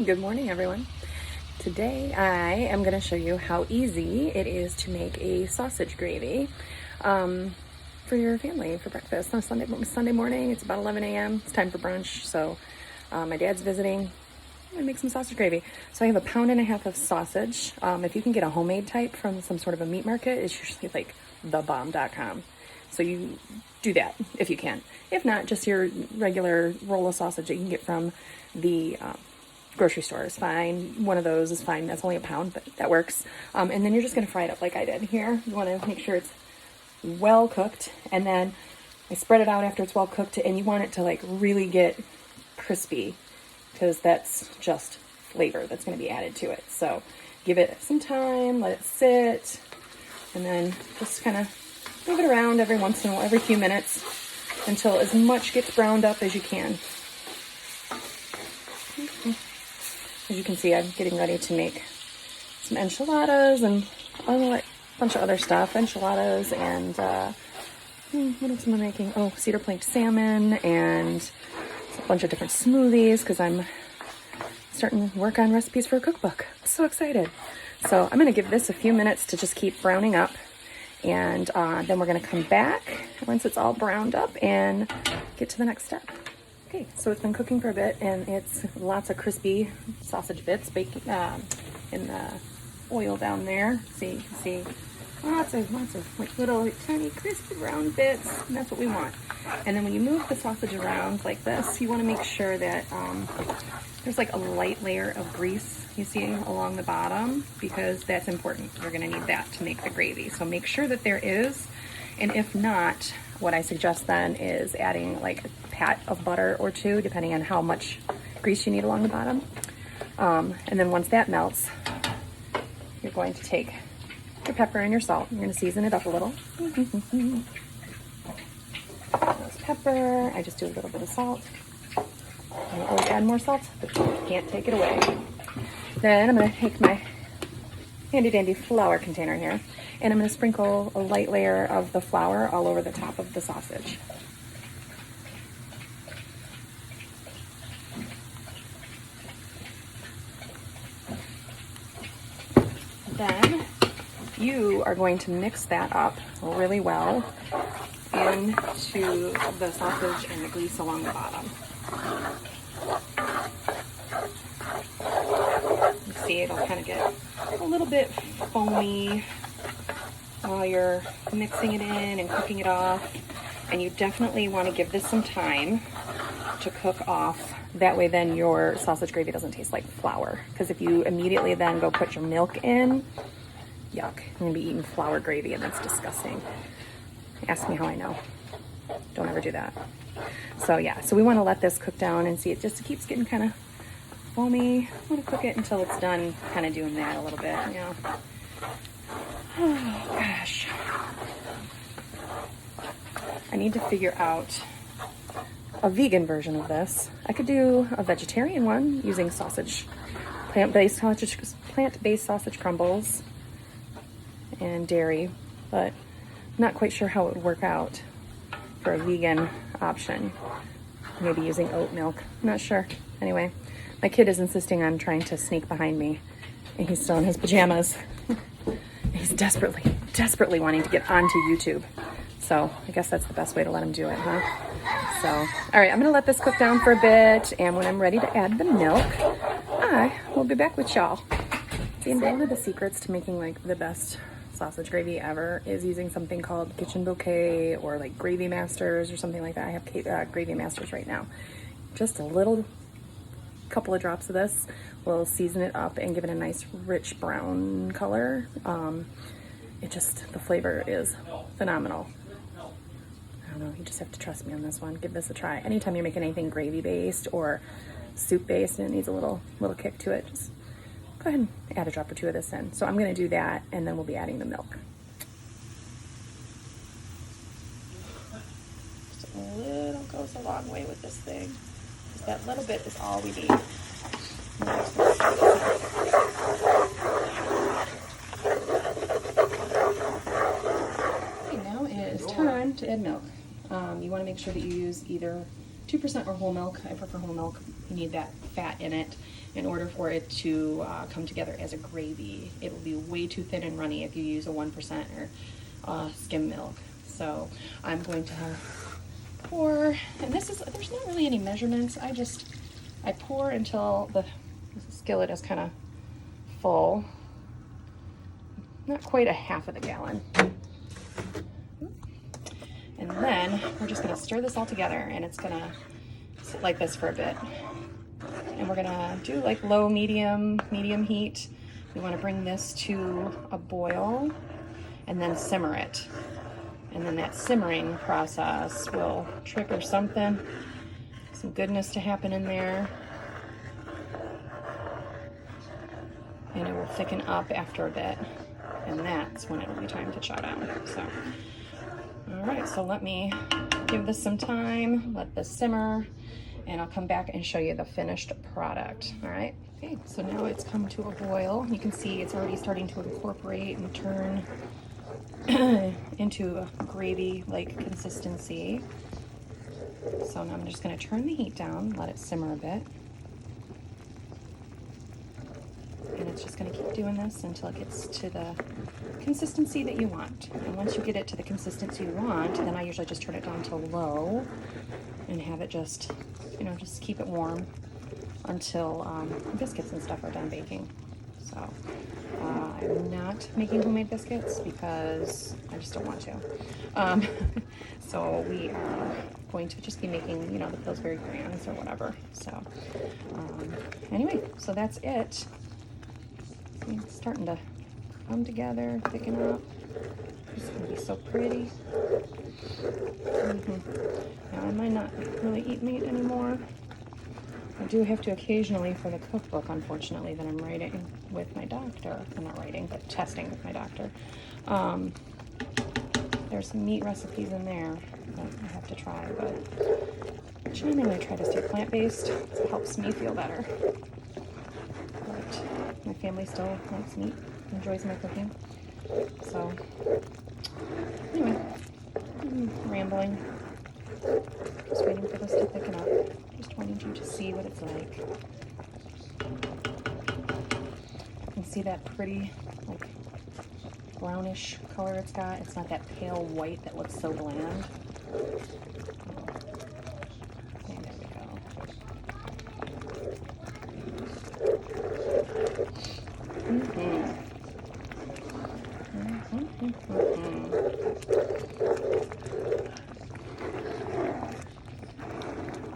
Good morning, everyone. Today I am going to show you how easy it is to make a sausage gravy for your family for breakfast on Sunday morning. It's about 11 a.m. It's time for brunch, so my dad's visiting. I'm going to make some sausage gravy. So I have 1.5 pounds of sausage. If you can get a homemade type from some sort of a meat market, it's usually like thebomb.com. So you do that if you can. If not, just your regular roll of sausage that you can get from the grocery store is fine. One of those is fine. That's only 1 pound, but that works. And then you're just going to fry it up like I did here. You want to make sure it's well cooked, and then I spread it out after it's well cooked, and you want it to like really get crispy because that's just flavor that's going to be added to it. So give it some time, let it sit, and then just kind of move it around every once in a while, every few minutes, until as much gets browned up as you can. As you can see, I'm getting ready to make some enchiladas and a bunch of other stuff. Enchiladas and what else am I making? Oh, cedar planked salmon and a bunch of different smoothies because I'm starting to work on recipes for a cookbook. I'm so excited. So I'm going to give this a few minutes to just keep browning up, and then we're going to come back once it's all browned up and get to the next step. Okay, so it's been cooking for a bit, and it's lots of crispy sausage bits baking in the oil down there. So you can see lots of like little tiny crispy brown bits, and that's what we want. And then when you move the sausage around like this, you want to make sure that there's like a light layer of grease you see along the bottom, because that's important. You're going to need that to make the gravy. So make sure that there is, and if not, what I suggest then is adding like a pat of butter or two, depending on how much grease you need along the bottom. And then once that melts, you're going to take your pepper and your salt. You're going to season it up a little. There's pepper. I just do a little bit of salt. I always add more salt, but you can't take it away. Then I'm going to take my handy dandy flour container here, and I'm going to sprinkle a light layer of the flour all over the top of the sausage. Then you are going to mix that up really well into the sausage and the grease along the bottom. You see, it'll kind of get a little bit foamy while you're mixing it in and cooking it off. And you definitely want to give this some time to cook off. That way then your sausage gravy doesn't taste like flour. Because if you immediately then go put your milk in, yuck, you're going to be eating flour gravy, and that's disgusting. Ask me how I know. Don't ever do that. So yeah, so we want to let this cook down and see it just keeps getting kind of foamy. I want to cook it until it's done kind of doing that a little bit, you know. Oh gosh. I need to figure out a vegan version of this. I could do a vegetarian one using plant-based sausage crumbles and dairy, but I'm not quite sure how it would work out for a vegan option. Maybe using oat milk. I'm not sure. Anyway, my kid is insisting on trying to sneak behind me, and he's still in his pajamas. He's desperately wanting to get onto YouTube. So I guess that's the best way to let him do it, huh? So, all right, I'm gonna let this cook down for a bit, and when I'm ready to add the milk, I will be back with y'all. See, one of the secrets to making like the best sausage gravy ever is using something called Kitchen Bouquet or like Gravy Masters or something like that. I have Gravy Masters right now. Just a couple of drops of this will season it up and give it a nice rich brown color. The flavor is phenomenal. I don't know, you just have to trust me on this one. Give this a try. Anytime you're making anything gravy based or soup based and it needs a little kick to it, just go ahead and add a drop or two of this in. So I'm going to do that, and then we'll be adding the milk. Just a little goes a long way with this thing. Just that little bit is all we need. Okay, now it is time to add milk. You want to make sure that you use either 2% or whole milk. I prefer whole milk. You need that fat in it. in order for it to come together as a gravy. It will be way too thin and runny if you use a 1% or skim milk. So I'm going to pour, and there's not really any measurements. I pour until the skillet is kind of full. Not quite a half of the gallon. And then we're just gonna stir this all together, and it's gonna sit like this for a bit. And we're gonna do like low, medium heat. We wanna bring this to a boil and then simmer it. And then that simmering process will trigger something, some goodness to happen in there. And it will thicken up after a bit. And that's when it will be time to chow down. So, all right, so let me give this some time, let this simmer, and I'll come back and show you the finished product, all right? Okay, so now it's come to a boil. You can see it's already starting to incorporate and turn into a gravy-like consistency. So now I'm just gonna turn the heat down, let it simmer a bit. And it's just gonna keep doing this until it gets to the consistency that you want. And once you get it to the consistency you want, then I usually just turn it down to low and have it just, just keep it warm until biscuits and stuff are done baking. So I'm not making homemade biscuits because I just don't want to. So we are going to just be making, the Pillsbury Grands or whatever. So anyway, so that's it. It's starting to come together, thicken up. It's gonna be so pretty. Now I might not really eat meat anymore. I do have to occasionally for the cookbook, unfortunately, that I'm writing with my doctor. I'm not writing, but testing with my doctor. There's some meat recipes in there that I have to try, but generally I try to stay plant-based. It helps me feel better. But my family still likes meat, enjoys my cooking. So, anyway, I'm rambling. Just waiting for this to thicken up. Just wanted you to see what it's like. You can see that pretty, brownish color it's got. It's not that pale white that looks so bland. And there we go.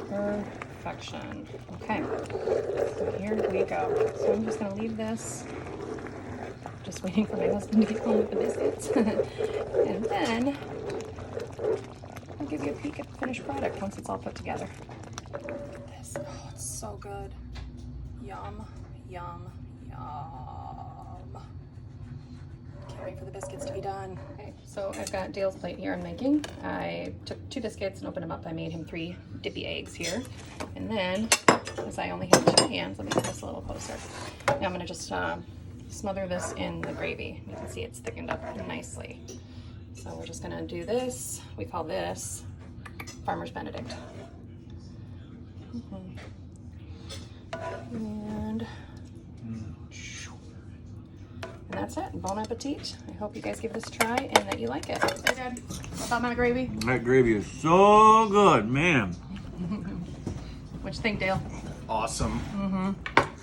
Perfection. Okay, so here we go. So I'm just gonna leave this, just waiting for my husband to get home with the biscuits. And then I'll give you a peek at the finished product once it's all put together. This, oh, it's so good. Yum, yum, yum. Can't wait for the biscuits to be done. Okay, so I've got Dale's plate here I'm making. I took 2 biscuits and opened them up. I made him 3 dippy eggs here. And then, because I only have 2 hands, let me get this a little closer. Now I'm gonna just smother this in the gravy. You can see it's thickened up nicely. So we're just gonna do this. We call this Farmer's Benedict. And that's it. Bon appetit. I hope you guys give this a try and that you like it. Hey, Dad, about my gravy? That gravy is so good, man. What you think, Dale? Awesome.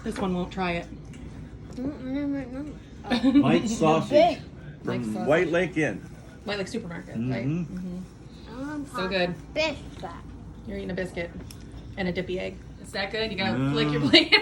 This one won't try it. White sausage from White Lake Inn. White Lake Supermarket, right? So good. Biscuit. You're eating a biscuit and a dippy egg. Is that good? You gotta lick your plate.